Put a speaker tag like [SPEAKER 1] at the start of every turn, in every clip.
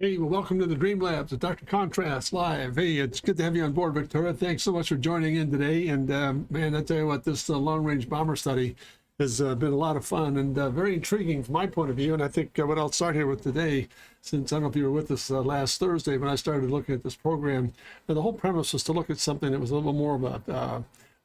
[SPEAKER 1] Hey, well, welcome to the Dream Labs with Dr. Contrast Live. Hey, it's good to have you on board, Victoria. Thanks so much for joining in today. And man, I tell you what, this long-range bomber study has been a lot of fun and very intriguing from my point of view. And I think what I'll start here with today, since I don't know if you were with us last Thursday when I started looking at this program, and the whole premise was to look at something that was a little more of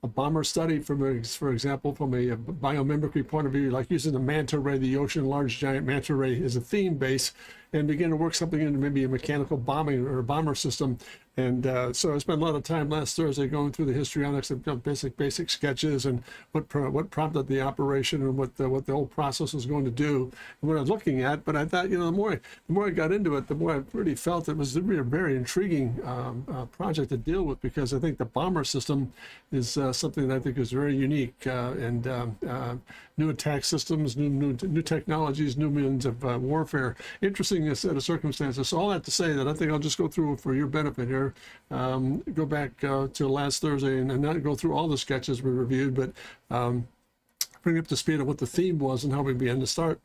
[SPEAKER 1] a bomber study, for example, from a biomimicry point of view, like using the manta ray, the ocean large giant manta ray as a theme base, and begin to work something into maybe a mechanical bombing or a bomber system. And so I spent a lot of time last Thursday going through the histrionics of basic sketches and what prompted the operation and what the whole process was going to do and what I was looking at. But I thought, the more I got into it, the more I really felt it was really a very intriguing project to deal with, because I think the bomber system is something that I think is very unique, and new attack systems, new technologies, new means of warfare. Interesting set of circumstances. So all that to say that I think I'll just go through for your benefit here. Go back to last Thursday and not go through all the sketches we reviewed, but bring up to speed of what the theme was and how we began to start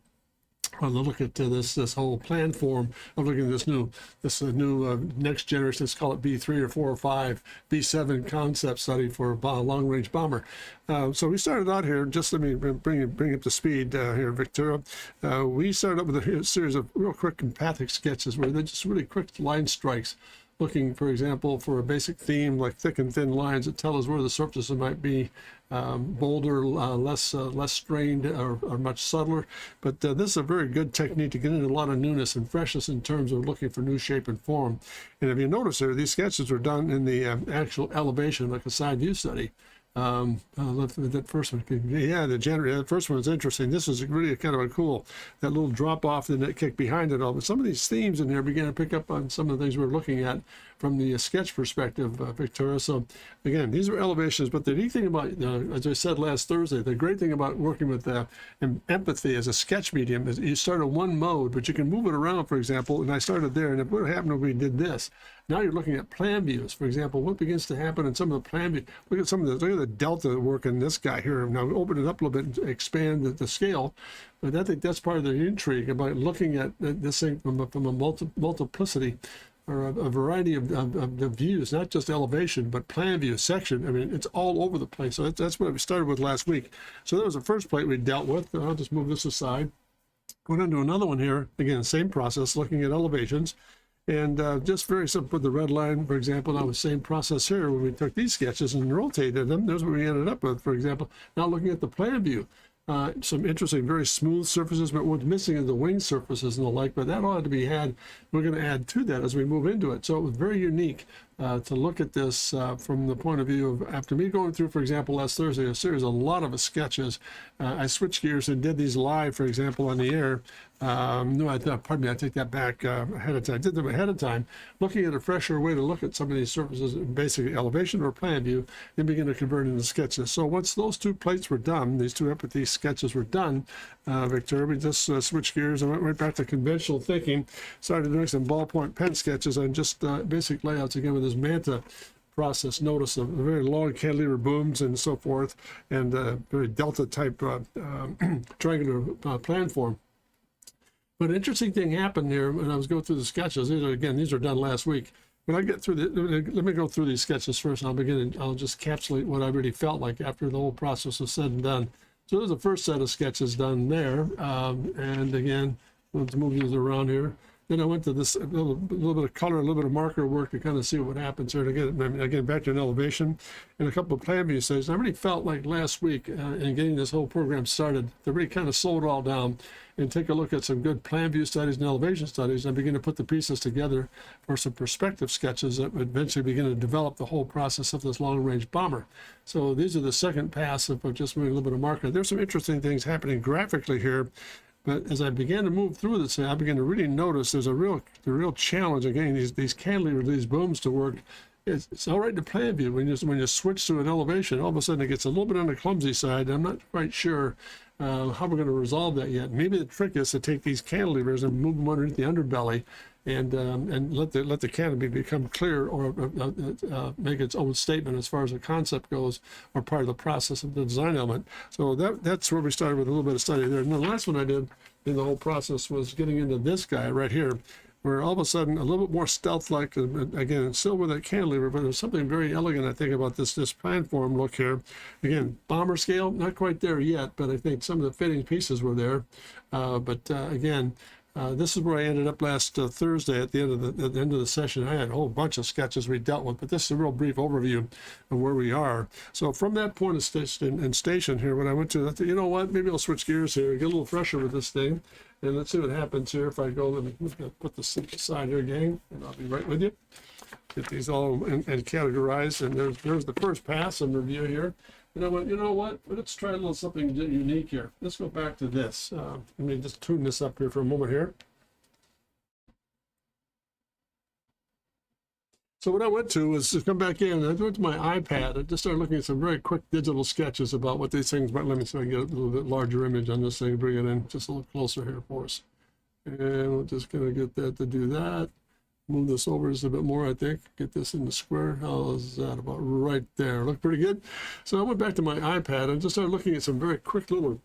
[SPEAKER 1] on the look at this whole plan form of looking at this new next generation. Let's call it B3 or 4 or 5, B7 concept study for a long-range bomber. So we started out here. Just let me bring up to speed here, Victoria. We started up with a series of real quick empathic sketches where they're just really quick line strikes, looking, for example, for a basic theme like thick and thin lines that tell us where the surfaces might be bolder, less strained, or much subtler. But this is a very good technique to get into a lot of newness and freshness in terms of looking for new shape and form. And if you notice here, these sketches were done in the actual elevation, like a side view study. That first one, yeah, the first one is interesting. This is really kind of a cool, that little drop off and that kick behind it all. But some of these themes in here began to pick up on some of the things we're looking at from the sketch perspective, Victoria. So again, these are elevations, but the neat thing about, as I said last Thursday, the great thing about working with empathy as a sketch medium is you start in one mode, but you can move it around, for example. And I started there, and what happened when we did this? Now you're looking at plan views, for example. What begins to happen in some of the plan views? Look at the delta work in this guy here. Now open it up a little bit and expand the scale. But I think that's part of the intrigue about looking at this thing from a multiplicity, or a variety of views, not just elevation, but plan view, section. I mean, it's all over the place. So that's what we started with last week. So that was the first plate we dealt with. I'll just move this aside. Going on to another one here. Again, same process, looking at elevations. And just very simple, the red line, for example, now the same process here when we took these sketches and rotated them. There's what we ended up with, for example. Now looking at the plan view. Some interesting, very smooth surfaces, but what's missing is the wing surfaces and the like, but that ought to be had. We're going to add to that as we move into it. So it was very unique to look at this from the point of view of, after me going through, for example, last Thursday, a lot of sketches, I switched gears and did these live, for example, on the air. Pardon me, I take that back ahead of time. I did them ahead of time, looking at a fresher way to look at some of these surfaces, basically elevation or plan view, and begin to convert into sketches. So once those two plates were done, these two empathy sketches were done, Victoria, we just switched gears and went right back to conventional thinking, started doing some ballpoint pen sketches on just basic layouts again with this manta process. Notice a very long cantilever booms and so forth, and very delta type triangular plan form. But an interesting thing happened here when I was going through the sketches. These are done last week. When I get through let me go through these sketches first, and I'll just encapsulate what I really felt like after the whole process was said and done. So there's the first set of sketches done there. And again, let's move these around here. Then I went to this little bit of color, a little bit of marker work to kind of see what happens here. Again, back to an elevation and a couple of plan view studies. I really felt like last week in getting this whole program started to really kind of slow it all down and take a look at some good plan view studies and elevation studies, and begin to put the pieces together for some perspective sketches that would eventually begin to develop the whole process of this long-range bomber. So these are the second pass of just moving a little bit of marker. There's some interesting things happening graphically here. But as I began to move through this, I began to really notice there's a real challenge of getting these cantilevers, these booms to work. It's all right to plan view. When you switch to an elevation, all of a sudden it gets a little bit on the clumsy side. I'm not quite sure how we're going to resolve that yet. Maybe the trick is to take these cantilevers and move them underneath the underbelly, and let the canopy become clear, or make its own statement as far as the concept goes, or part of the process of the design element. So that's where we started with a little bit of study there. And the last one I did in the whole process was getting into this guy right here. where all of a sudden a little bit more stealth-like, again, still with that cantilever, but there's something very elegant, I think, about this planform look here. Again, bomber scale, not quite there yet, but I think some of the fitting pieces were there. Again, this is where I ended up last Thursday at the end of the session. I had a whole bunch of sketches we dealt with, but this is a real brief overview of where we are. So from that point of station here, when I went to, you know what, maybe I'll switch gears here, get a little fresher with this thing, and let's see what happens here if I go. Let me put this aside here, gang, and I'll be right with you. Get these all and categorized, and there's the first pass and review here. You know what? Let's try a little something unique here. Let's go back to this. Let me just tune this up here for a moment here. So what I went to was to come back in. I went to my iPad and just started looking at some very quick digital sketches about what these things might. Let me see if I can get a little bit larger image on this thing. Bring it in just a little closer here for us. And we're just going to get that to do that. Move this over just a bit more, I think. Get this in the square. How is that? About right there. Look pretty good. So I went back to my iPad and just started looking at some very quick little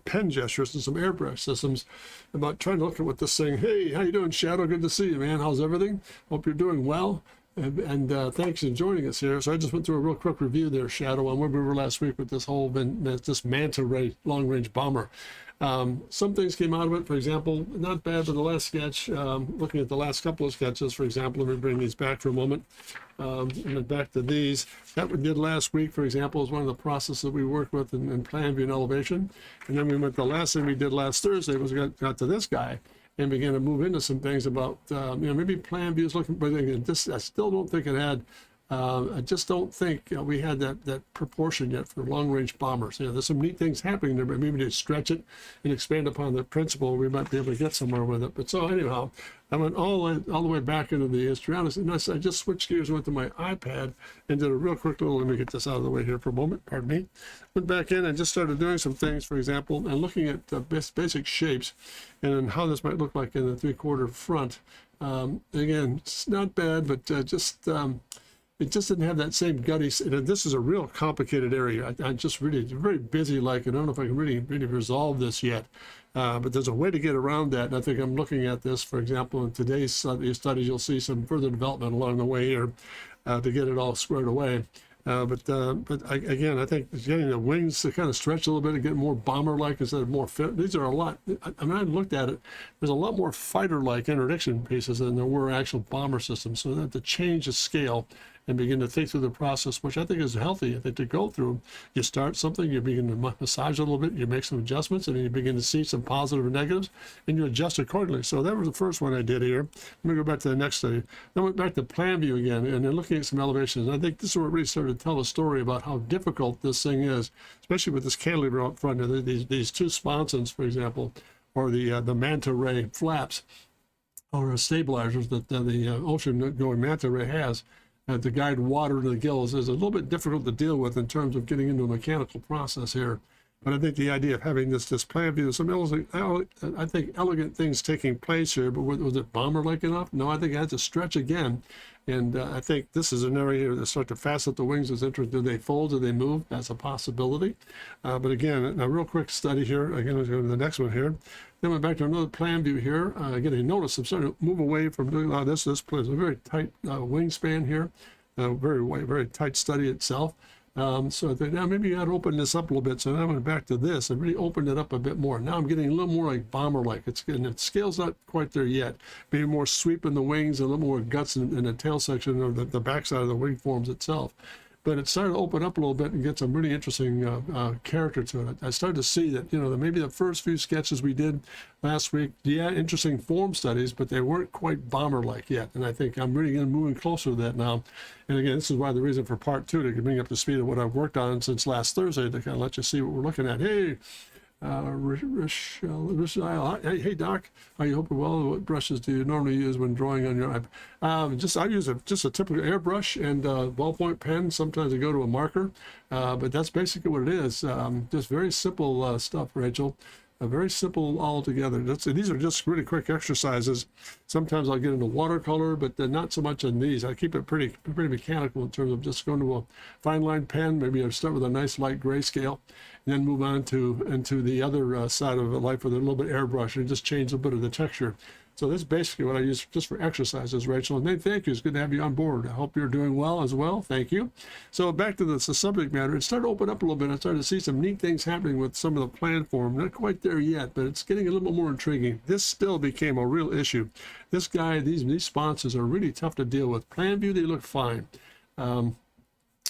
[SPEAKER 1] pen gestures and some airbrush systems about trying to look at what this thing. Hey, how you doing, Shadow? Good to see you, man. How's everything? Hope you're doing well. And thanks for joining us here. So I just went through a real quick review there, Shadow, on where we were last week with this whole this manta ray long-range bomber. Some things came out of it. For example, not bad for the last sketch. Looking at the last couple of sketches, for example, let me bring these back for a moment. And then back to these. That we did last week, for example, is one of the processes that we worked with in plan view and elevation. And then we went, the last thing we did last Thursday was got to this guy and began to move into some things about, maybe plan views looking, but again, I still don't think it had, I just don't think we had that proportion yet for long-range bombers. There's some neat things happening there, but maybe to stretch it and expand upon the principle, we might be able to get somewhere with it. But so anyhow, I went all the way back into the histrionics, and I just switched gears, went to my iPad, and did a real quick little, let me get this out of the way here for a moment, pardon me. Went back in and just started doing some things, for example, and looking at basic shapes and how this might look like in the three-quarter front. Again, it's not bad, but it just didn't have that same gutty. This is a real complicated area. I'm just really very busy. Like, I don't know if I can really resolve this yet, but there's a way to get around that. And I think I'm looking at this, for example, in today's studies, you'll see some further development along the way here to get it all squared away. Again, I think getting the wings to kind of stretch a little bit and get more bomber-like instead of more fit. These are a lot. I mean, I looked at it. There's a lot more fighter-like interdiction pieces than there were actual bomber systems. So that to change the scale and begin to think through the process, which I think is healthy. I think to go through, you start something, you begin to massage it a little bit, you make some adjustments, and then you begin to see some positive and negatives, and you adjust accordingly. So that was the first one I did here. Let me go back to the next study. Then went back to plan view again, and then looking at some elevations. And I think this is where it really started to tell a story about how difficult this thing is, especially with this cantilever out front. These two sponsons, for example, or the manta ray flaps, or stabilizers that the ocean-going manta ray has, to guide water to the gills is a little bit difficult to deal with in terms of getting into a mechanical process here. But I think the idea of having this plan view, some I think elegant things taking place here, but was it bomber-like enough? No, I think it had to stretch again. And I think this is an area here that start to facet the wings is interesting. Do they fold? Do they move? That's a possibility. But again, a real quick study here. Again, let's go to the next one here. Then went back to another plan view here. Again, you notice I'm starting to move away from doing all this. This plays a very tight wingspan here. Very tight study itself. So I think now maybe you ought to open this up a little bit. So now I went back to this and really opened it up a bit more. Now I'm getting a little more like bomber-like. And the scale's not quite there yet. Maybe more sweep in the wings, a little more guts in the tail section or the backside of the wing forms itself. But it started to open up a little bit and get some really interesting character to it. I started to see that, maybe the first few sketches we did last week, interesting form studies, but they weren't quite bomber-like yet. And I think I'm really moving closer to that now. And again, this is why the reason for part two, to bring up the speed of what I've worked on since last Thursday, to kind of let you see what we're looking at. Hey, Rochelle, hey Doc, I hope you're well. What brushes do you normally use when drawing on your iPad? I use just a typical airbrush and ballpoint pen. Sometimes I go to a marker, but that's basically what it is. Just very simple stuff, Rachel. Very simple altogether. These are just really quick exercises. Sometimes I'll get into watercolor, but not so much in these. I keep it pretty mechanical in terms of just going to a fine line pen. Maybe I start with a nice light grayscale, and then move on into the other side of life with a little bit airbrush and just change a bit of the texture. So this is basically what I use just for exercises, Rachel. And then thank you. It's good to have you on board. I hope you're doing well as well. Thank you. So back to the subject matter. It started to open up a little bit. I started to see some neat things happening with some of the plan form. Not quite there yet, but it's getting a little bit more intriguing. This still became a real issue. This guy, these sponsors are really tough to deal with. Plan view, they look fine.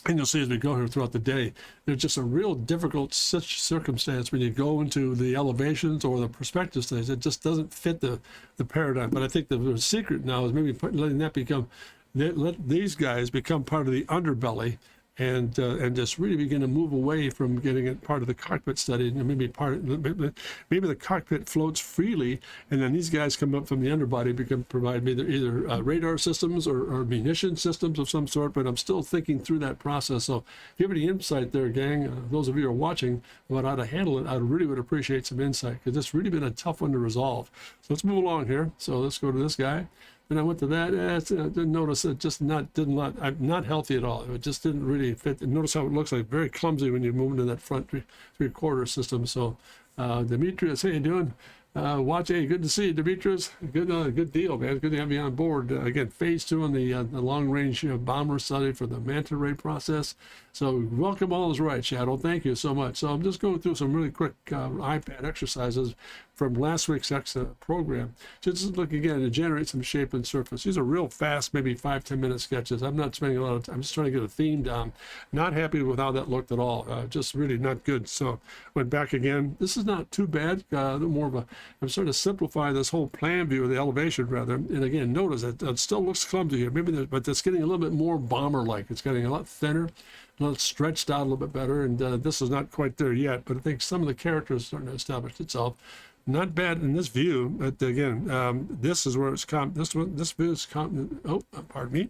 [SPEAKER 1] And you'll see as we go here throughout the day, there's just a real difficult circumstance when you go into the elevations or the perspective studies. It just doesn't fit the paradigm. But I think the secret now is maybe letting that become, let these guys become part of the underbelly, and just really begin to move away from getting it part of the cockpit study, and maybe the cockpit floats freely, and then these guys come up from the underbody, provide either radar systems or munition systems of some sort. But I'm still thinking through that process. So if you have any insight there, gang, those of you who are watching about how to handle it, I really would appreciate some insight, because it's really been a tough one to resolve. So let's move along here. So let's go to this guy. And I went to that. I didn't notice it. Just not healthy at all. It just didn't really fit. And notice how it looks like very clumsy when you move into that front three-quarter system. So, Demetrius, how you doing? Hey, good to see you, Demetrius. Good deal, man. Good to have you on board. Again, phase 2 on the long-range bomber study for the manta ray process. So welcome all is right, Shadow. Thank you so much. So I'm just going through some really quick iPad exercises from last week's program. Just look again to generate some shape and surface. These are real fast, maybe 5-10 minute sketches. I'm not spending a lot of time. I'm just trying to get a theme down. Not happy with how that looked at all. Just really not good. So went back again. This is not too bad. More of a, I'm starting to simplify this whole plan view, of the elevation rather. And again, notice that it still looks clumsy here. Maybe, but it's getting a little bit more bomber-like. It's getting a lot thinner, a little stretched out a little bit better. And this is not quite there yet, but I think some of the characters are starting to establish itself. Not bad in this view, but again, this is where it's this view is pardon me.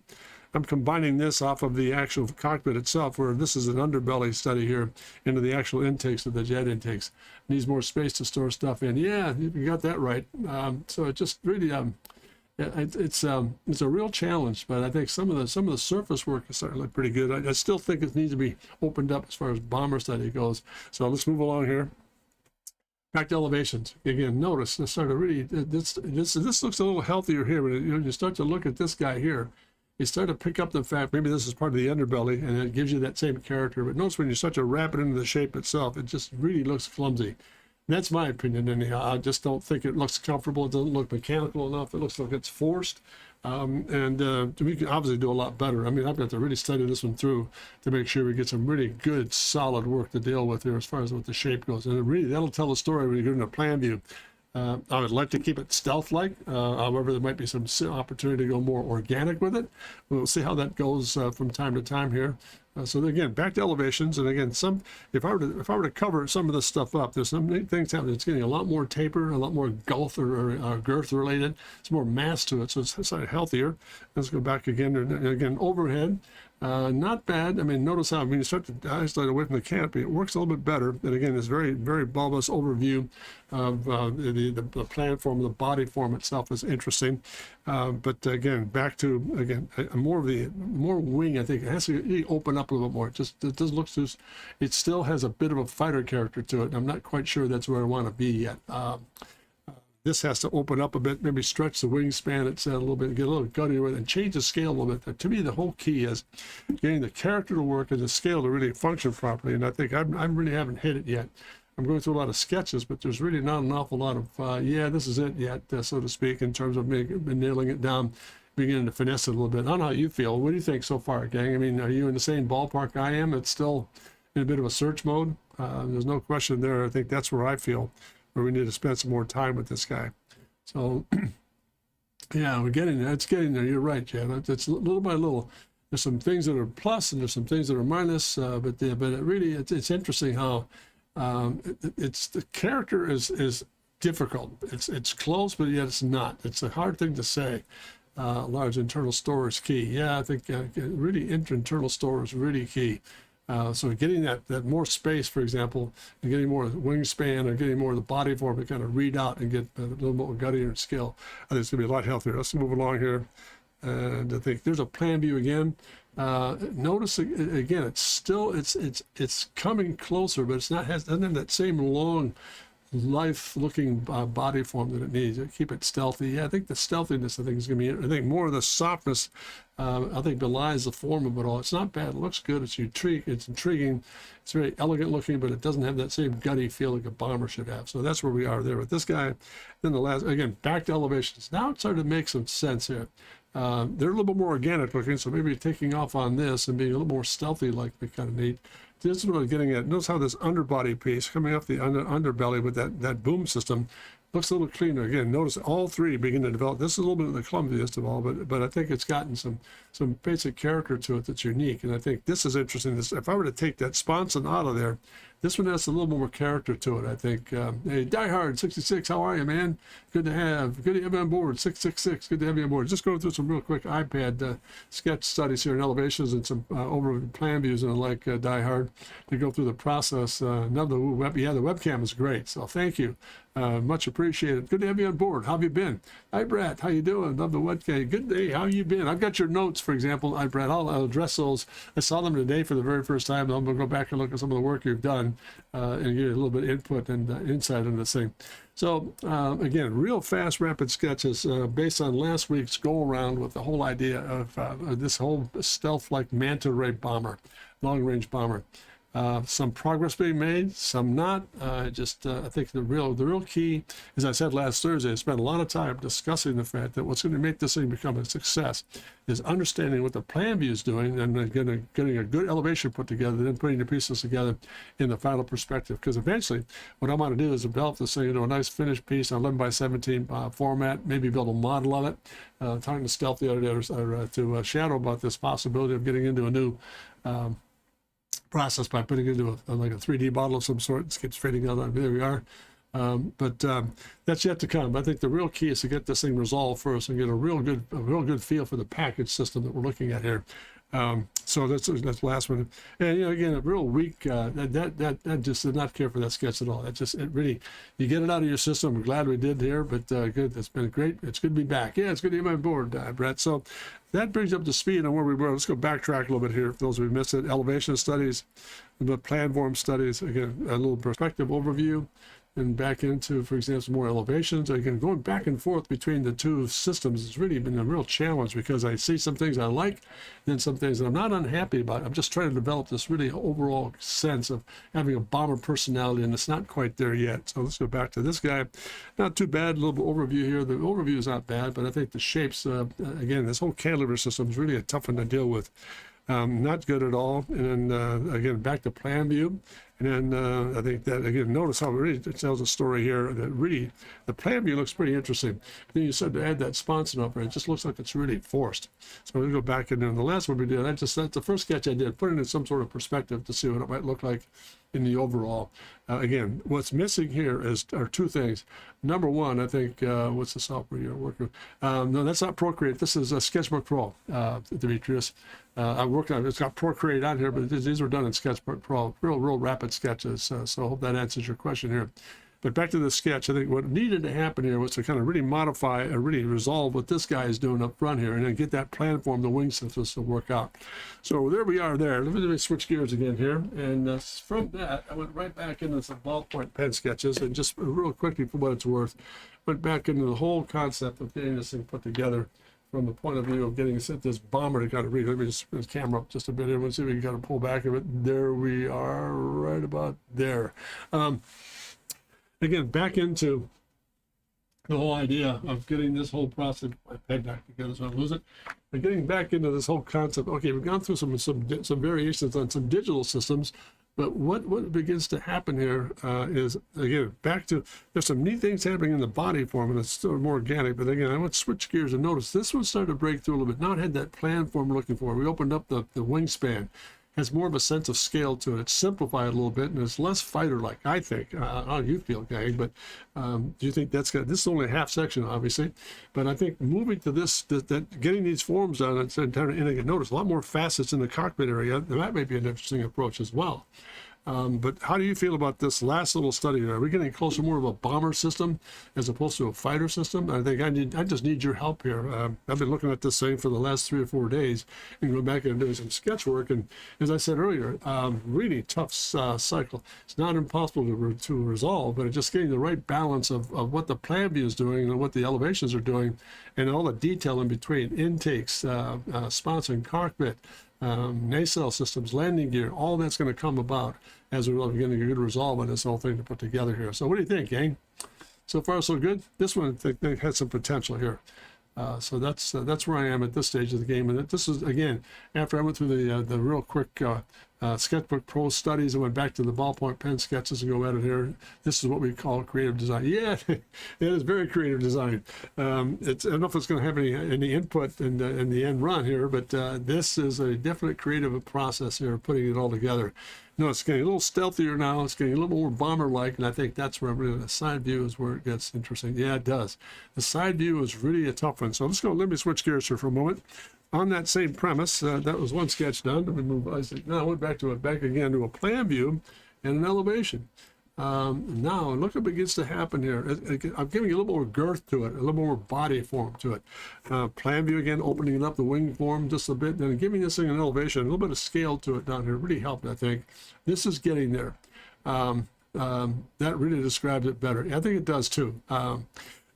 [SPEAKER 1] I'm combining this off of the actual cockpit itself, where this is an underbelly study here into the actual intakes of the jet intakes. Needs more space to store stuff in. Yeah, you got that right. So it just really, it's a real challenge. But I think some of the surface work is certainly pretty good. I still think it needs to be opened up as far as bomber study goes. So let's move along here. Back to elevations. Again, notice this sort of really, this looks a little healthier here, but you start to look at this guy here, you start to pick up the fact, maybe this is part of the underbelly, and it gives you that same character. But notice when you start to wrap it into the shape itself, it just really looks clumsy. And that's my opinion anyhow. I just don't think it looks comfortable. It doesn't look mechanical enough. It looks like it's forced. We can obviously do a lot better. I mean, I've got to really study this one through to make sure we get some really good, solid work to deal with here as far as what the shape goes. And really, that'll tell the story when you get into plan view. I would like to keep it stealth-like. However, there might be some opportunity to go more organic with it. We'll see how that goes from time to time here. So again, back to elevations, and again, if I were to cover some of this stuff up, there's some neat things happening. It's getting a lot more taper, a lot more gulf or girth related. It's more mass to it, so it's slightly healthier. Let's go back again, and again, overhead. Not bad. I mean, notice how when you start to isolate away from the canopy, it works a little bit better. And again, this very, very bulbous overview of the plan form, the body form itself is interesting. But again, back to more wing. I think it has to really open up a little bit more. It does look too. It still has a bit of a fighter character to it. I'm not quite sure that's where I want to be yet. This has to open up a bit, maybe stretch the wingspan a little bit, get a little guttier with it, and change the scale a little bit. To me, the whole key is getting the character to work and the scale to really function properly. And I think I really haven't hit it yet. I'm going through a lot of sketches, but there's really not an awful lot of, this is it yet, so to speak, in terms of nailing it down, beginning to finesse it a little bit. I don't know how you feel. What do you think so far, gang? I mean, are you in the same ballpark I am? It's still in a bit of a search mode. There's no question there. I think that's where I feel, where we need to spend some more time with this guy. So, yeah, we're getting there. It's getting there. You're right, Jan. It's little by little. There's some things that are plus and there's some things that are minus, but it really, it's interesting how the character is difficult. It's close, but yet it's not. It's a hard thing to say. Large internal store is key. Yeah, I think really internal store is really key. So getting that more space, for example, and getting more wingspan or getting more of the body form to kind of read out and get a little more guttier and scale, I think it's going to be a lot healthier. Let's move along here. And I think there's a plan view again. Notice again, it's still, it's coming closer, but doesn't have that same long life-looking body form that it needs. Keep it stealthy. Yeah, I think the stealthiness, I think, is going to be, I think more of the softness, I think belies the form of it all. It's not bad. It looks good. It's intriguing. It's very elegant looking, but it doesn't have that same gutty feel like a bomber should have. So that's where we are there with this guy. Then the last, again, back to elevations. Now it's starting to make some sense here. They're a little bit more organic looking, so maybe taking off on this and being a little more stealthy like be kind of neat. This is what I'm getting at. Notice how this underbody piece coming off the underbelly with that boom system looks a little cleaner. Again, notice all three begin to develop. This is a little bit of the clumsiest of all, but I think it's gotten some basic character to it that's unique. And I think this is interesting. If I were to take that sponson out of there, this one has a little more character to it, I think. Hey, Diehard 66, how are you, man? Good to have you on board. 666, good to have you on board. Just going through some real quick iPad sketch studies here in elevations and some over plan views and like Diehard to go through the process. The webcam is great, so thank you. Much appreciated. Good to have you on board. How have you been? Hi, Brett. How you doing? Love the webcam. Good day. How you been? I've got your notes, for example. Hi, Brett. I'll address those. I saw them today for the very first time. I'm going to go back and look at some of the work you've done and give you a little bit of input and insight on this thing. So, again, real fast, rapid sketches based on last week's go-around with the whole idea of this whole stealth-like manta ray bomber, long-range bomber. Some progress being made, some not. I think the real key, as I said last Thursday, I spent a lot of time discussing the fact that what's going to make this thing become a success is understanding what the plan view is doing and getting a good elevation put together, then putting the pieces together in the final perspective. Because eventually, what I want to do is develop this thing into a nice finished piece on 11 by 17 format, maybe build a model of it. Talking to Stealth the other day, to Shadow about this possibility of getting into a new process by putting it into like a 3D model of some sort. It gets fading out. There we are. But that's yet to come. I think the real key is to get this thing resolved first and get a real good feel for the package system that we're looking at here. So that's the last one. And again, a real weak. That just did not care for that sketch at all. It really, you get it out of your system. I'm glad we did here, but good. It's been great. It's good to be back. Yeah, it's good to be on board, Brett. So that brings up to speed on where we were. Let's go backtrack a little bit here for those who missed it. Elevation studies, the planform studies. Again, a little perspective overview. And back into, for example, some more elevations. Again, going back and forth between the two systems has really been a real challenge because I see some things I like, and then some things that I'm not unhappy about. I'm just trying to develop this really overall sense of having a bomber personality, and it's not quite there yet. So let's go back to this guy. Not too bad, a little bit overview here. The overview is not bad, but I think the shapes, again, this whole cantilever system is really a tough one to deal with. Not good at all. And then, again, back to plan view. And then I think that, again, notice how it really tells a story here that really, the plan view looks pretty interesting. Then you said to add that sponson up there, it just looks like it's really forced. So we'll go back in there. And the last one we did, that's the first sketch I did, put it in some sort of perspective to see what it might look like in the overall. Again, what's missing here are two things. Number one, I think, what's the software you're working with? No, that's not Procreate. This is Sketchbook Pro, Demetrius. I worked on it. It's got Procreate on here, but these were done in Sketchbook Pro. Real rapid sketches. So I hope that answers your question here. But back to the sketch, I think what needed to happen here was to kind of really modify or really resolve what this guy is doing up front here and then get that planform, the wing systems to work out. So there we are there. Let me switch gears again here. And from that, I went right back into some ballpoint pen sketches and just real quickly for what it's worth, went back into the whole concept of getting this thing put together from the point of view of getting this bomber to kind of read. Let me just put the camera up just a bit here. Let's see if we can kind of pull back a bit. There we are, right about there. Again, back into the whole idea of getting this whole process, my pen back together so I don't lose it, but getting back into this whole concept. Okay, we've gone through some variations on some digital systems, but what begins to happen here is, again, back to, there's some neat things happening in the body form, and it's still more organic, but again, I want to switch gears and notice this one started to break through a little bit. Now it had that plan form we're looking for. We opened up the wingspan. Has more of a sense of scale to it. It's simplified a little bit, and it's less fighter-like, I think. I don't know how you feel, gang, but do you think that's good? This is only a half section, obviously, but I think moving to this, that getting these forms done, and again, notice a lot more facets in the cockpit area. That may be an interesting approach as well. But how do you feel about this last little study here? Are we getting closer more of a bomber system as opposed to a fighter system? I think I just need your help here. I've been looking at this thing for the last 3 or 4 days and going back and doing some sketch work. And as I said earlier, really tough cycle. It's not impossible to resolve, but it's just getting the right balance of what the plan view is doing and what the elevations are doing and all the detail in between, intakes, sponsor and cockpit, nacelle systems, landing gear, all that's going to come about as we're getting a good resolve on this whole thing to put together here. So what do you think, gang? So far, so good? This one, I think has some potential here. So that's where I am at this stage of the game. And this is, again, after I went through the real quick Sketchbook Pro studies and went back to the ballpoint pen sketches and go at it here. This is what we call creative design. Yeah, it is very creative design. I don't know if it's going to have any input in the end run here, but this is a definite creative process here, putting it all together. No, it's getting a little stealthier now. It's getting a little more bomber-like, and I think that's where really the side view is where it gets interesting. Yeah, it does. The side view is really a tough one. So let me switch gears here for a moment. On that same premise, that was one sketch done. Let me move. Now I went back again to a plan view and an elevation. Now look what begins to happen here. I'm giving a little more girth to it, a little more body form to it. Plan view again, opening it up, the wing form just a bit, then giving this thing an elevation, a little bit of scale to it down here really helped, I think. This is getting there. That really describes it better. I think it does too.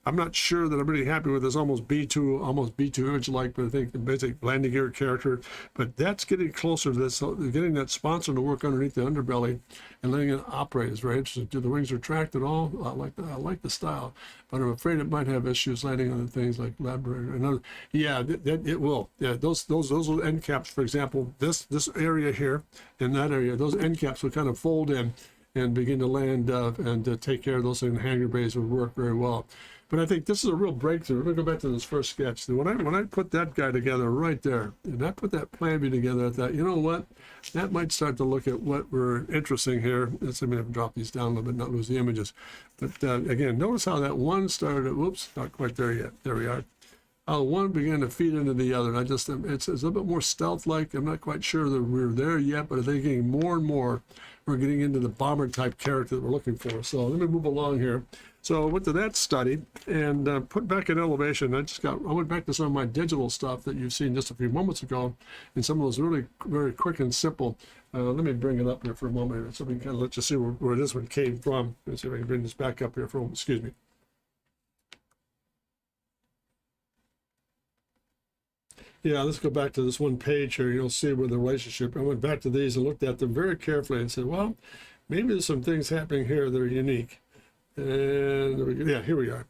[SPEAKER 1] I'm not sure that I'm really happy with this almost B2 image-like, but I think the basic landing gear character. But that's getting closer to this, so getting that sponsor to work underneath the underbelly and letting it operate is very interesting. Do the wings retract at all? I like the style, but I'm afraid it might have issues landing on the things like Labrador and other. Yeah, it will. Yeah, those little end caps, for example, this area here and that area, those end caps will kind of fold in and begin to land and take care of those things. Hangar bays would work very well. But I think this is a real breakthrough. Let me go back to this first sketch. When I put that guy together right there, and I put that plan view together, I thought, you know what? That might start to look at what we're interesting here. Let's see, I'm going to drop these down a little bit, not lose the images. But again, notice how that one started, whoops, not quite there yet. There we are. One began to feed into the other. And it's a little bit more stealth-like. I'm not quite sure that we're there yet, but I think getting more and more, we're getting into the bomber type character that we're looking for. So let me move along here. So I went to that study and put back an elevation. I went back to some of my digital stuff that you've seen just a few moments ago, and some of those really very quick and simple. Let me bring it up here for a moment so we can kind of let you see where this one came from. Let's see if I can bring this back up here for a moment. Excuse me. Yeah, let's go back to this one page here. You'll see where the relationship. I went back to these and looked at them very carefully and said, well, maybe there's some things happening here that are unique. And there we go. Yeah, here we are.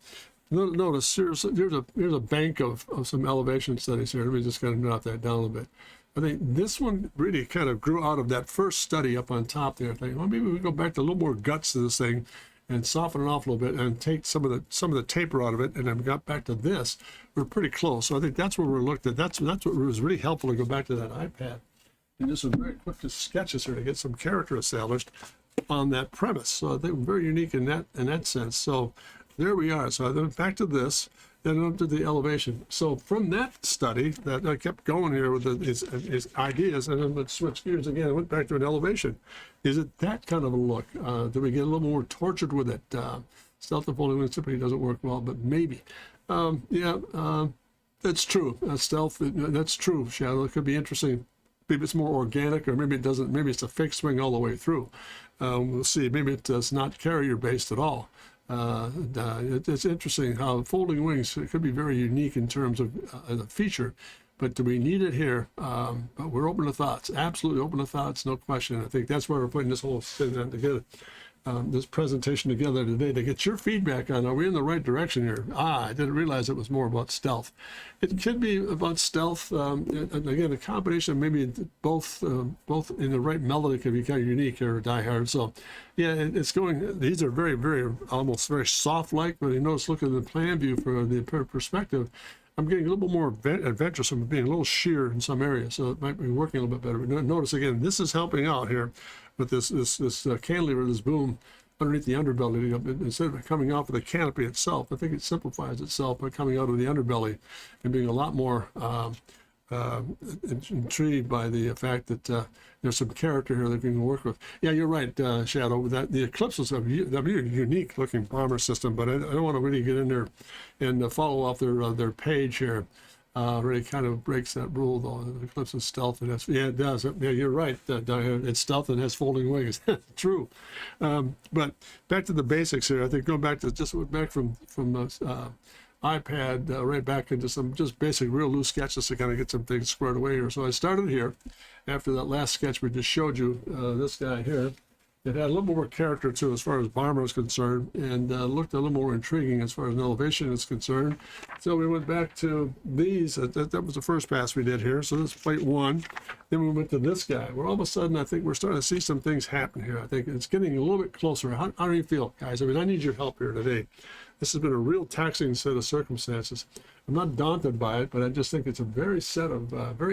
[SPEAKER 1] Notice here's a bank of some elevation studies here. Let me just kind of jot that down a little bit. I think this one really kind of grew out of that first study up on top there. I think, well, maybe we go back to a little more guts to this thing and soften it off a little bit and take some of the taper out of it, and then got back to this. We're pretty close. So I think that's where we're looked at. That's what was really helpful to go back to that iPad and just some very quick sketches here to get some character established on that premise. So I think we're very unique in that sense. So there we are. So I went back to this, then up to the elevation. So from that study, that I kept going here with his ideas, and then let's switch gears again. I went back to an elevation. Is it that kind of a look? Do we get a little more tortured with it? Stealth unfolding wings typically doesn't work well, but maybe. That's true. Stealth, that's true, Shadow. It could be interesting. Maybe it's more organic, or maybe it doesn't. Maybe it's a fixed wing all the way through. We'll see. Maybe it does not carrier based at all. It's interesting how folding wings could be very unique in terms of the feature, but do we need it here? But we're open to thoughts. Absolutely open to thoughts, no question. I think that's why we're putting this whole thing together. This presentation together today to get your feedback on, are we in the right direction here? I didn't realize it was more about stealth. It could be about stealth, and again, a combination of maybe both in the right melody could be kind of unique or Die Hard. So yeah, it's going, these are very, very, almost very soft-like, but you notice, look at the plan view for the perspective, I'm getting a little bit more adventurous and being a little sheer in some areas, so it might be working a little bit better. Notice again, this is helping out here with this cantilever, this boom underneath the underbelly. Instead of coming off of the canopy itself, I think it simplifies itself by coming out of the underbelly and being a lot more intrigued by the fact that there's some character here that we can work with. Yeah, you're right, Shadow. That the Eclipse is a unique looking bomber system, but I don't want to really get in there and follow off their page here. Really kind of breaks that rule, though. The Eclipse is stealth, and yeah, it does. Yeah, you're right. It's stealth and has folding wings. True. But back to the basics here. I think going back to from iPad right back into some just basic, real loose sketches to kind of get some things squared away here. So I started here after that last sketch we just showed you. This guy here. It had a little more character to it as far as bomber was concerned, and looked a little more intriguing as far as an elevation is concerned. So we went back to these. That was the first pass we did here. So this is plate 1. Then we went to this guy. Where all of a sudden, I think we're starting to see some things happen here. I think it's getting a little bit closer. How do you feel, guys? I mean, I need your help here today. This has been a real taxing set of circumstances. I'm not daunted by it, but I just think it's a very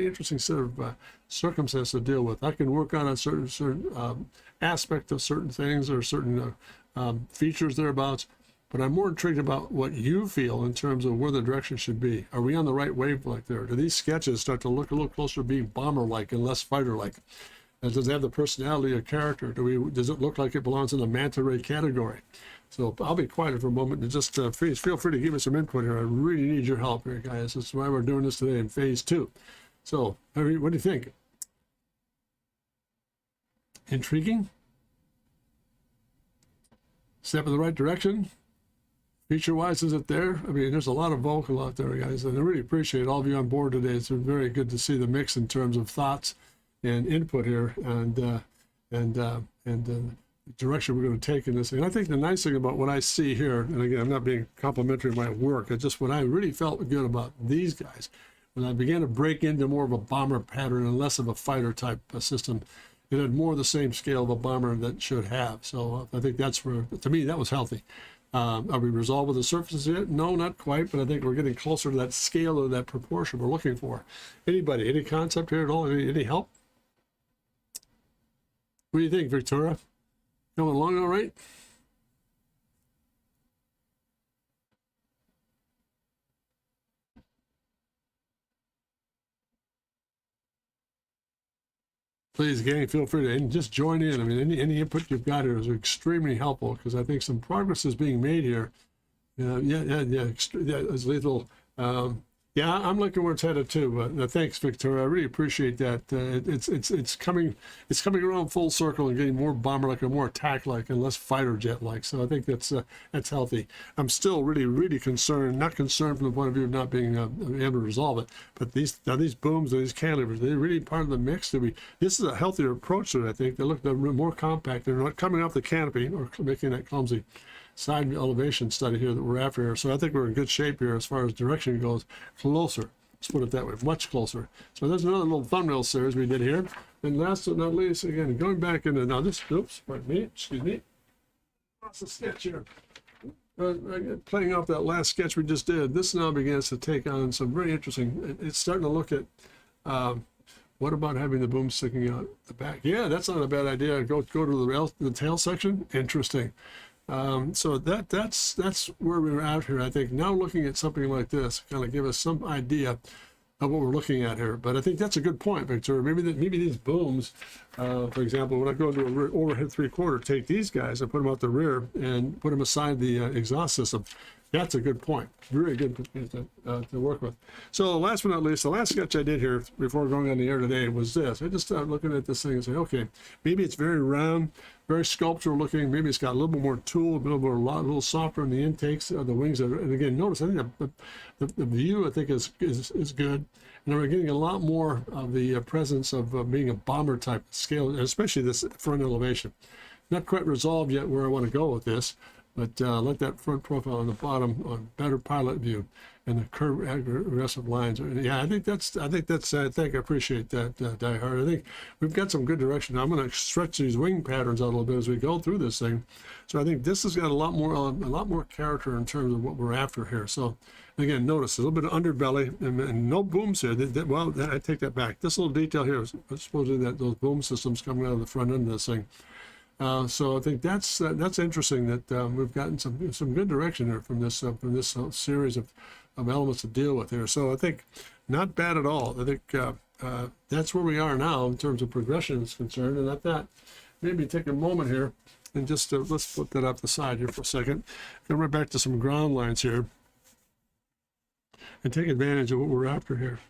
[SPEAKER 1] interesting set of circumstances to deal with. I can work on a certain aspect of certain things or certain features thereabouts, but I'm more intrigued about what you feel in terms of where the direction should be. Are we on the right wavelength there? Do these sketches start to look a little closer to being bomber-like and less fighter-like? Does it have the personality or character? Does it look like it belongs in the manta ray category? So I'll be quiet for a moment and just feel free to give us some input here. I really need your help here, guys. That's why we're doing this today in phase 2. So, what do you think? Intriguing? Step in the right direction? Feature-wise, is it there? I mean, there's a lot of vocal out there, guys, and I really appreciate all of you on board today. It's been very good to see the mix in terms of thoughts and input here, and the direction we're going to take in this. And I think the nice thing about what I see here, and again, I'm not being complimentary of my work, it's just what I really felt good about these guys, when I began to break into more of a bomber pattern and less of a fighter type system, it had more of the same scale of a bomber that it should have. So I think that's where, to me, that was healthy. Are we resolved with the surfaces yet? No, not quite, but I think we're getting closer to that scale or that proportion we're looking for. Anybody, any concept here at all? Any help? What do you think, Victoria? Going along all right? Please, gang, feel free to just join in. I mean, any input you've got here is extremely helpful, because I think some progress is being made here. It's lethal. Yeah, I'm looking where it's headed too. But thanks, Victoria. I really appreciate that. It's coming around full circle and getting more bomber-like and more attack-like and less fighter jet-like. So I think that's healthy. I'm still really concerned, not concerned from the point of view of not being able to resolve it, but these booms, these cantilevers, they're really part of the mix. This is a healthier approach to it. I think they're more compact. They're not coming off the canopy or making that clumsy side elevation study here that we're after here. So I think we're in good shape here as far as direction goes. Closer, let's put it that way, much closer. So there's another little thumbnail series we did here. And last but not least, again, going back into now this, oops, pardon me, excuse me. Lots of sketch here. Playing off that last sketch we just did, this now begins to take on some very interesting, it's starting to look at, what about having the boom sticking out the back? Yeah, that's not a bad idea. Go to the tail section. Interesting. So that's where we're at here. I think now looking at something like this kind of give us some idea of what we're looking at here. But I think that's a good point, Victor. Maybe these booms, for example, when I go into an overhead 3/4, take these guys and put them out the rear and put them aside the exhaust system. That's a good point. Very good to work with. So last but not least, the last sketch I did here before going on the air today was this. I just started looking at this thing and saying, okay, maybe it's very round, very sculptural looking. Maybe it's got a little bit more tool, a little softer in the intakes of the wings. And again, notice I think the view I think is good. And we're getting a lot more of the presence of being a bomber type scale, especially this front elevation. Not quite resolved yet where I want to go with this. But let that front profile on the bottom on better pilot view and the curved aggressive lines. Yeah, I appreciate that, Die Hard. I think we've got some good direction. I'm going to stretch these wing patterns out a little bit as we go through this thing. So I think this has got a lot more character in terms of what we're after here. So again, notice a little bit of underbelly and no booms here. Well, I take that back. This little detail here is supposedly those boom systems coming out of the front end of this thing. So I think that's interesting that we've gotten some good direction here from this series of elements to deal with here. So I think not bad at all. I think that's where we are now in terms of progression is concerned. And at that, maybe take a moment here and just let's put that up the side here for a second. Go right back to some ground lines here and take advantage of what we're after here.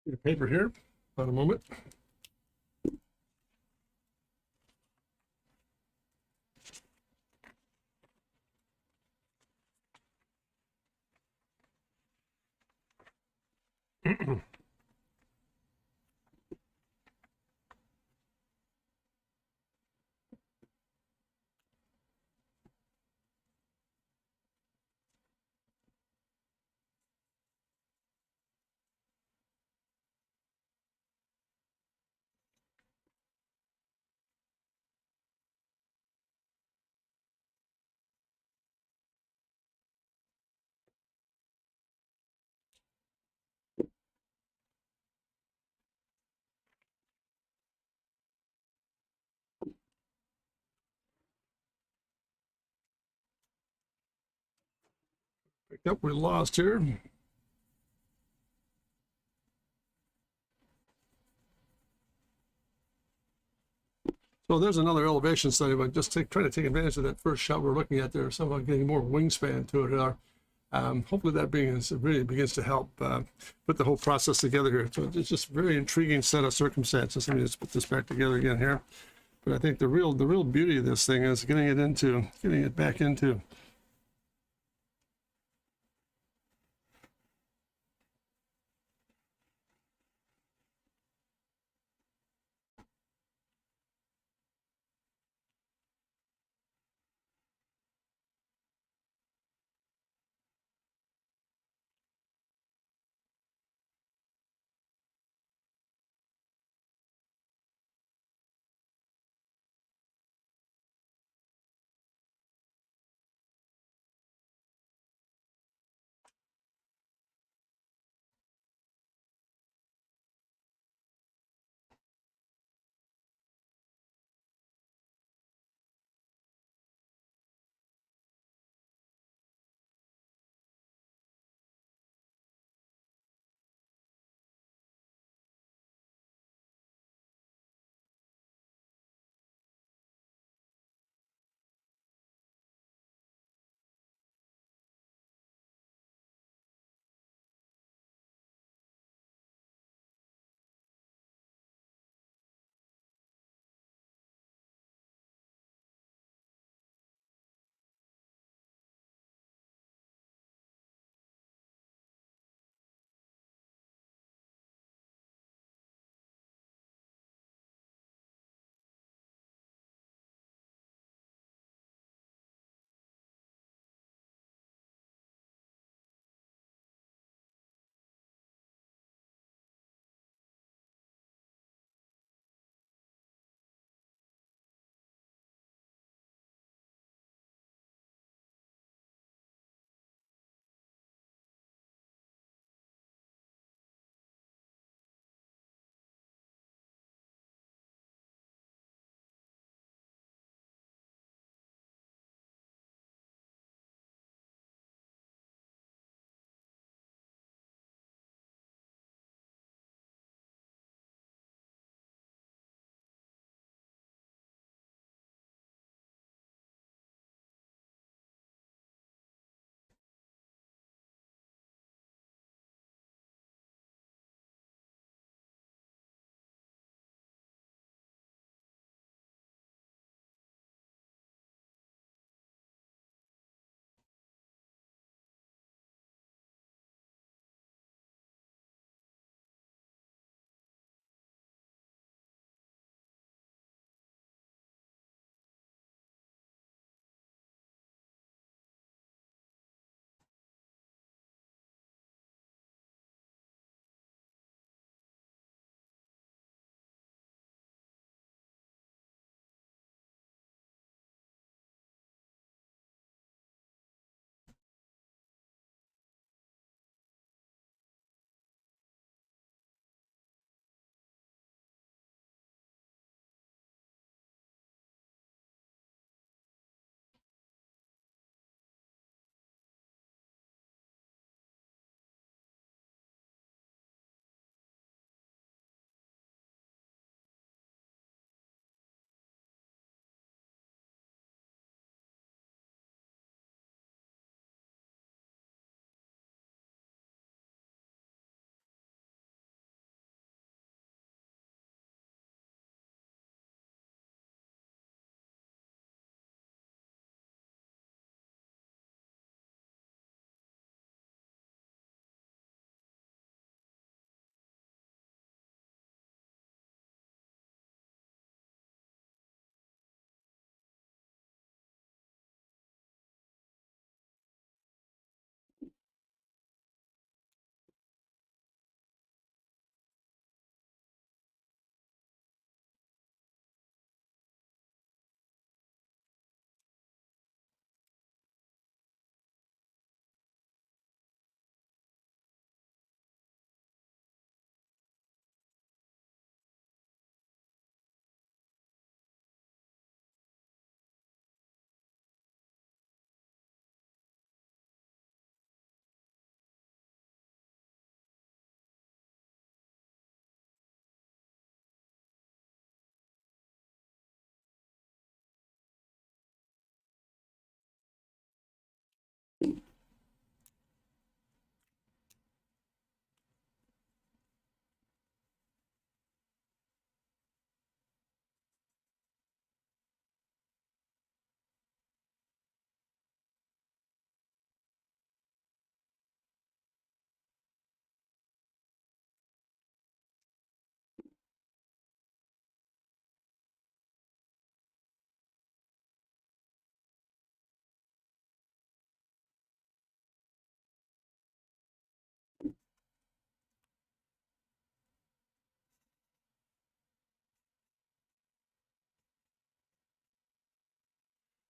[SPEAKER 1] Get a paper here. About a moment. Picked up, we lost here. So there's another elevation study, but just try to take advantage of that first shot we're looking at there, somehow getting more wingspan to it. Hopefully that really begins to help put the whole process together here. So it's just a very intriguing set of circumstances. Let me just put this back together again here. But I think the real beauty of this thing is getting it back into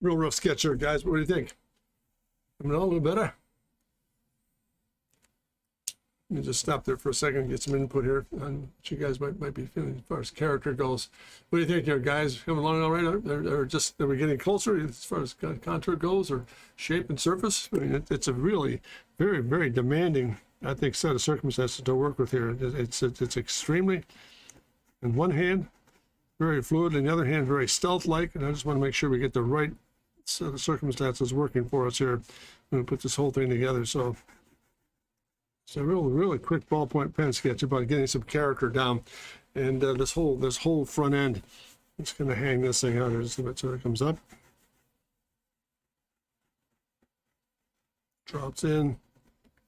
[SPEAKER 1] Real rough sketch here, guys. What do you think? I mean, a little better. Let me just stop there for a second and get some input here on what you guys might be feeling as far as character goes. What do you think here, guys? Coming along all right? Are we getting closer as far as contour goes, or shape and surface? I mean, it's a really very, very demanding, I think, set of circumstances to work with here. It's extremely, in one hand, very fluid, in the other hand, very stealth-like, and I just want to make sure we get the right set of circumstances working for us here when we put this whole thing together. So it's a really quick ballpoint pen sketch about getting some character down, and this whole front end. I'm just going to hang this thing out here just a bit so it comes up, drops in,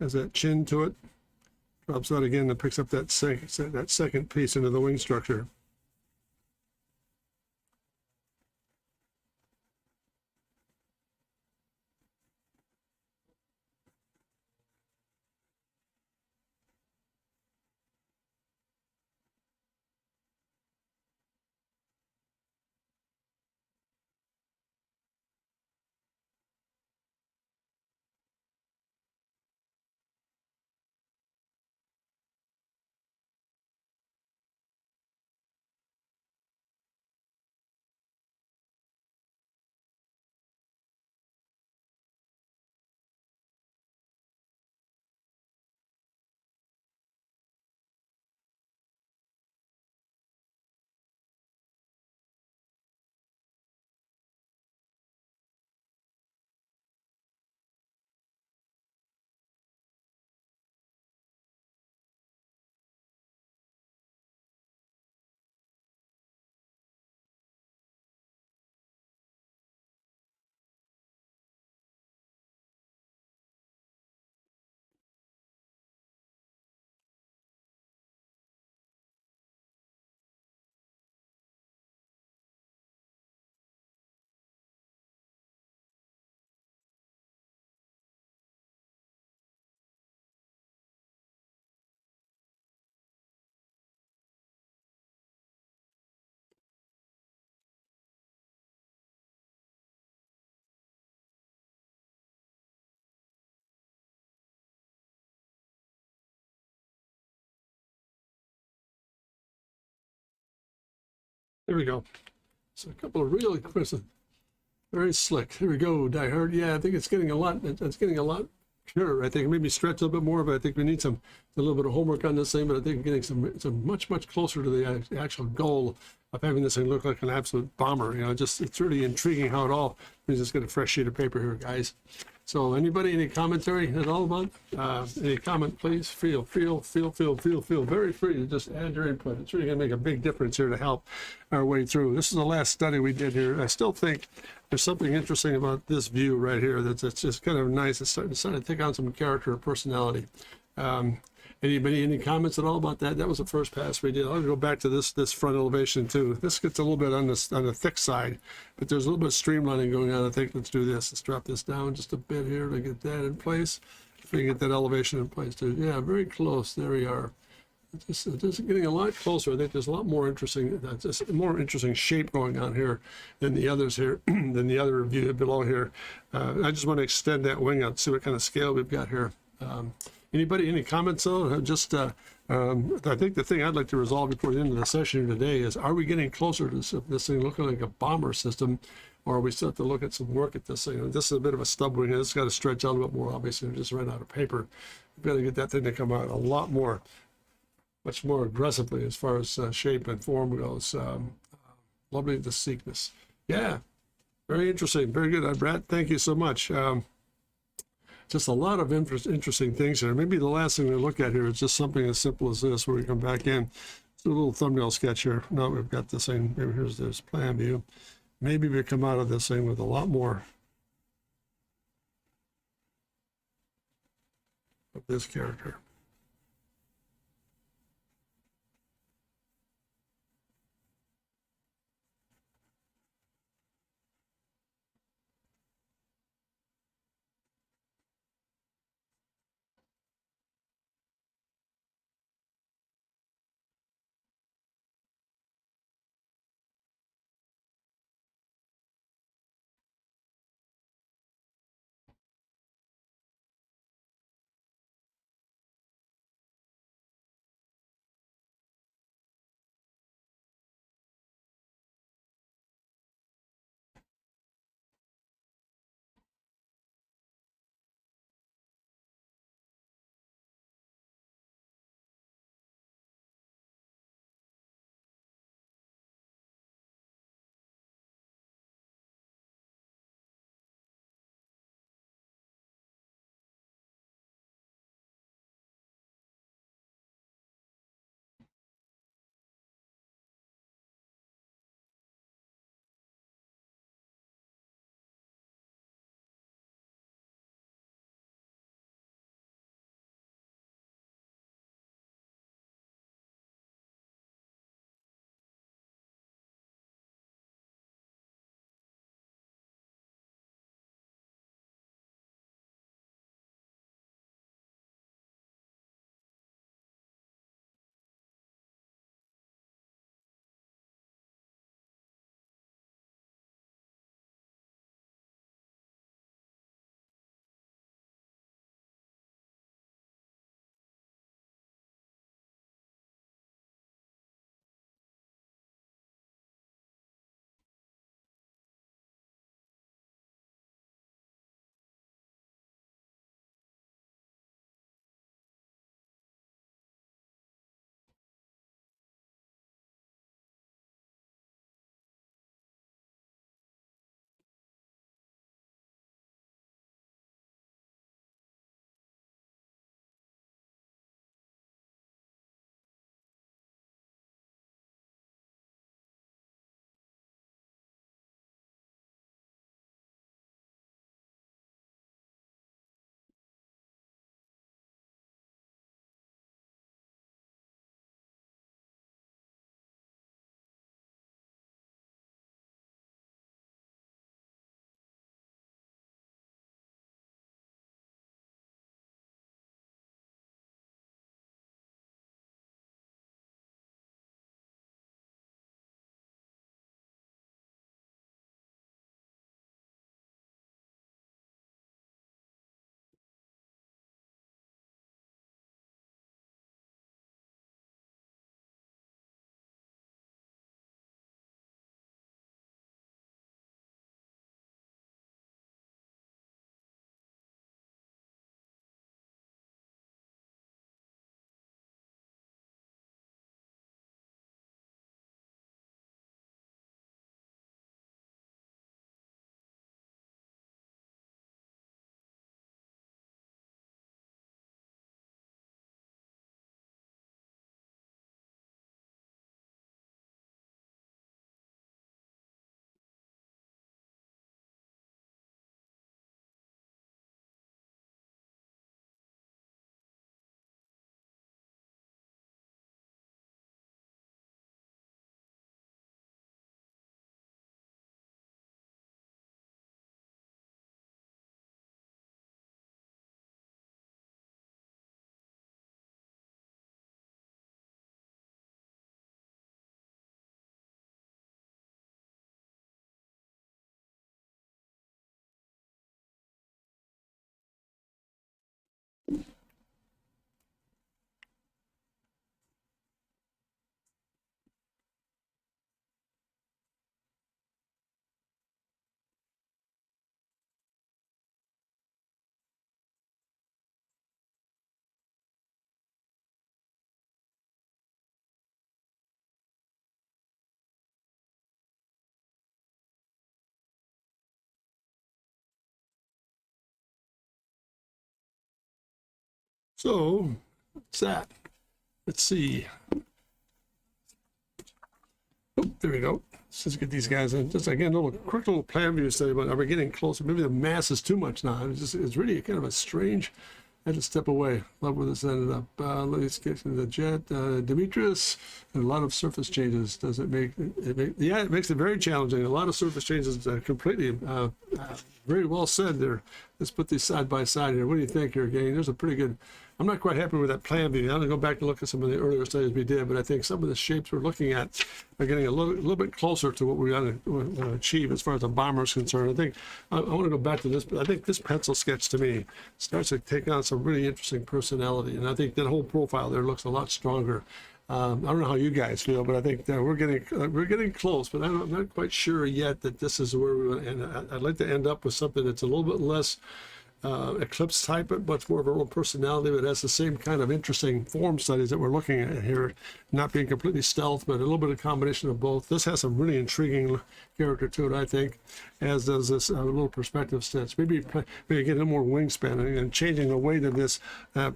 [SPEAKER 1] has that chin to it, drops out again, and picks up that second piece into the wing structure. There we go. So a couple of really crisp, very slick. Here we go, Die Hard. Yeah, I think it's getting a lot. It's getting a lot purer. I think maybe stretch a little bit more, but I think we need a little bit of homework on this thing. But I think getting some much closer to the actual goal of having this thing look like an absolute bomber. You know, just it's really intriguing how it all. Let me just get a fresh sheet of paper here, guys. So anybody, any commentary at all about any comment, please? Feel very free to just add your input. It's really gonna make a big difference here to help our way through. This is the last study we did here. I still think there's something interesting about this view right here that's just kind of nice. It's starting to take on some character or personality. Anybody, any comments at all about that? That was the first pass we did. I'll go back to this front elevation too. This gets a little bit on the thick side, but there's a little bit of streamlining going on. I think let's do this. Let's drop this down just a bit here to get that in place. If we can get that elevation in place too. Yeah, very close. There we are. It's just getting a lot closer. I think there's a lot more interesting, just more interesting shape going on here than the others here, than the other view below here. I just want to extend that wing out, see what kind of scale we've got here. Anybody, any comments though? I think the thing I'd like to resolve before the end of the session today is, are we getting closer to this thing looking like a bomber system, or are we still have to look at some work at this thing? This is a bit of a stub wing. It's got to stretch out a bit more, obviously. We just ran out of paper. We've got to get that thing to come out a lot more, much more aggressively as far as shape and form goes. Lovely to seek this. Yeah, very interesting. Very good, Brad. Thank you so much. Just a lot of interesting things here. Maybe the last thing we look at here is just something as simple as this, where we come back in. It's a little thumbnail sketch here. Now we've got this thing. Maybe here's this plan view. Maybe we come out of this thing with a lot more of this character. So what's that? Let's see. Oh, there we go. Let's just get these guys in. Just again, a quick little plan view study, but are we getting closer? Maybe the mass is too much now. It's really kind of a strange. I had to step away. Love where this ended up. Let me get into the jet. Demetrius, and a lot of surface changes. Does it make it? Yeah, it makes it very challenging. A lot of surface changes. Completely, very well said there. Let's put these side by side here. What do you think here, gang? There's a pretty good. I'm not quite happy with that plan view. I'm going to go back and look at some of the earlier studies we did, but I think some of the shapes we're looking at are getting a little bit closer to what we want to achieve as far as the bomber is concerned. I think I want to go back to this, but I think this pencil sketch to me starts to take on some really interesting personality, and I think that whole profile there looks a lot stronger. I don't know how you guys feel, but I think that we're getting close, but I'm not quite sure yet that this is where we want to end. I'd like to end up with something that's a little bit less eclipse type, but much more of our own personality, but has the same kind of interesting form studies that we're looking at here, not being completely stealth, but a little bit of combination of both. This has some really intriguing character to it, I think, as does this little perspective stitch. Maybe get a little more wingspan and changing the weight of this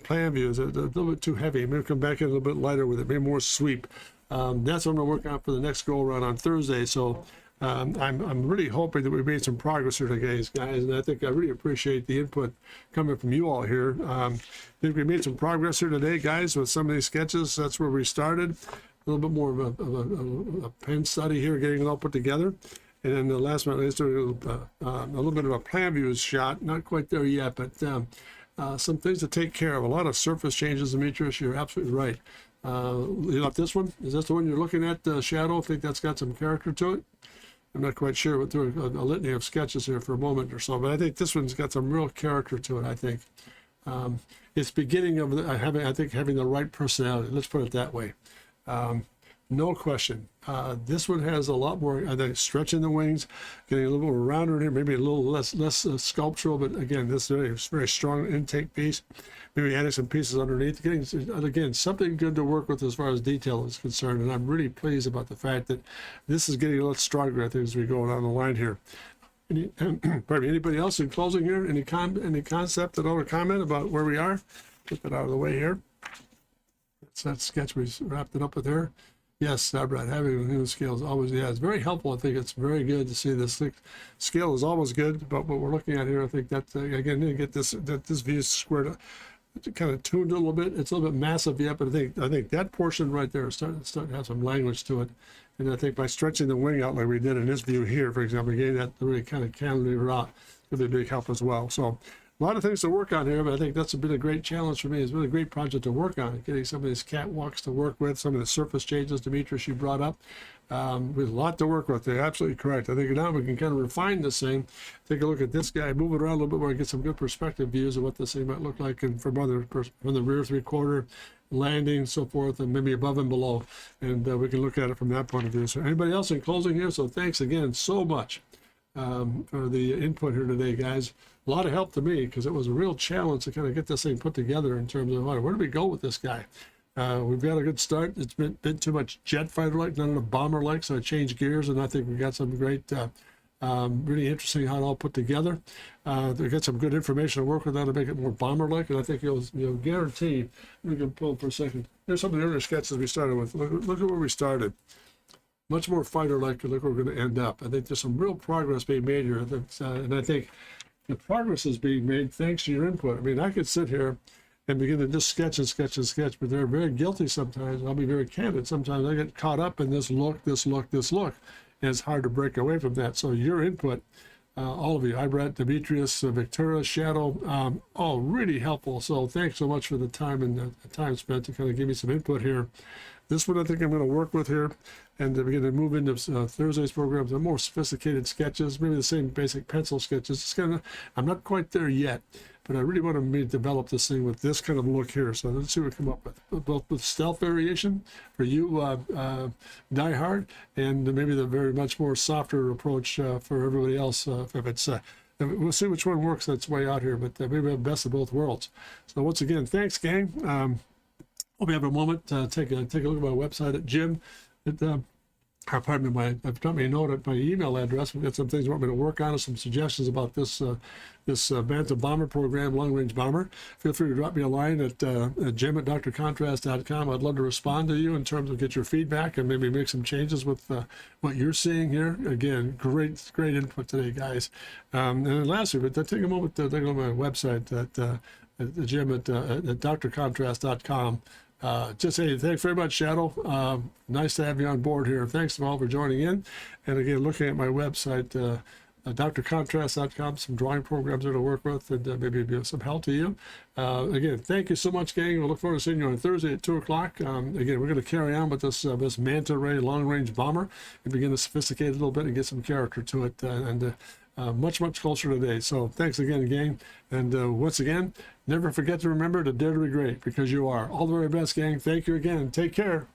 [SPEAKER 1] plan view is a little bit too heavy. Maybe come back in a little bit lighter with it, maybe more sweep. That's what I'm going to work on for the next go around on Thursday. So I'm really hoping that we made some progress here today, guys, and I think I really appreciate the input coming from you all here. I think we made some progress here today, guys, with some of these sketches. That's where we started. A little bit more of a pen study here, getting it all put together. And then the last one, let's do a little bit of a plan view shot. Not quite there yet, but some things to take care of. A lot of surface changes, Demetrius. You're absolutely right. You like this one? Is this the one you're looking at, Shadow? I think that's got some character to it. I'm not quite sure. We'll through a litany of sketches here for a moment or so, but I think this one's got some real character to it. I think it's beginning of having the right personality. Let's put it that way. No question. This one has a lot more, I think, stretching the wings, getting a little more rounder in here, maybe a little less sculptural, but again, this is very strong intake piece. Maybe adding some pieces underneath, getting, again, something good to work with as far as detail is concerned, and I'm really pleased about the fact that this is getting a lot stronger, I think, as we go down the line here. Anybody else in closing here? Any concept at all or comment about where we are? Get that out of the way here. That's that sketch we wrapped it up with there. Yes, Brad, having a new scale is always, it's very helpful. I think it's very good to see this. Scale is always good, but what we're looking at here, I think that, again, to get this view squared, kind of tuned a little bit. It's a little bit massive yet, but I think that portion right there is starting to have some language to it. And I think by stretching the wing out like we did in this view here, for example, getting that really kind of cantilever out, it'll be a big help as well. So a lot of things to work on here, but I think that's been a great challenge for me. It's been a great project to work on, getting some of these catwalks to work with, some of the surface changes, Demetrius, you brought up. With a lot to work with. They're absolutely correct. I think now we can kind of refine this thing, take a look at this guy, move it around a little bit more, get some good perspective views of what this thing might look like, and from the rear three-quarter, landing, so forth, and maybe above and below. And we can look at it from that point of view. So anybody else in closing here? So thanks again so much for the input here today, guys. A lot of help to me because it was a real challenge to kind of get this thing put together in terms of where do we go with this guy. We've got a good start. It's been too much jet fighter-like, not enough bomber-like, so I changed gears, and I think we got some great, really interesting how it all put together. We got some good information to work with now to make it more bomber-like, and I think you'll guarantee. We can pull for a second. Here's some of the earlier sketches we started with. Look at where we started. Much more fighter-like. Look where we're going to end up. I think there's some real progress being made here, and I think the progress is being made thanks to your input. I mean, I could sit here and begin to just sketch and sketch and sketch, but they're very guilty sometimes. I'll be very candid. Sometimes I get caught up in this look, and it's hard to break away from that. So your input, all of you, Brett, Demetrius, Victoria, Shadow, all really helpful. So thanks so much for the time and the time spent to kind of give me some input here. This one I think I'm going to work with here, and to begin to move into Thursday's programs, the more sophisticated sketches, maybe the same basic pencil sketches. It's kind of, I'm not quite there yet, but I really want to develop this thing with this kind of look here. So let's see what we come up with, both with stealth variation for you, Die Hard, and maybe the very much more softer approach for everybody else. If it's we'll see which one works its way out here, but maybe we have the best of both worlds. So once again, thanks, gang. Hope you have a moment to take a look at my website at Jim at pardon me, I've got me a note at my email address. We've got some things we want me to work on, and some suggestions about this Bantam bomber program, long range bomber. Feel free to drop me a line at jim@drcontrast.com. I'd love to respond to you in terms of get your feedback and maybe make some changes with what you're seeing here. Again, great input today, guys. And then lastly, but take a moment to go to my website at jim@drcontrast.com. Just say thanks very much, Shadow. Nice to have you on board here. Thanks all for joining in. And again, looking at my website, drcontrast.com, some drawing programs there to work with, and maybe be of some help to you. Again, thank you so much, gang. We'll look forward to seeing you on Thursday at 2 o'clock. Again, we're going to carry on with this Manta Ray long-range bomber and begin to sophisticate it a little bit and get some character to it, and much closer today. So thanks again, gang. And once again, never forget to remember to dare to be great, because you are. All the very best, gang. Thank you again. Take care.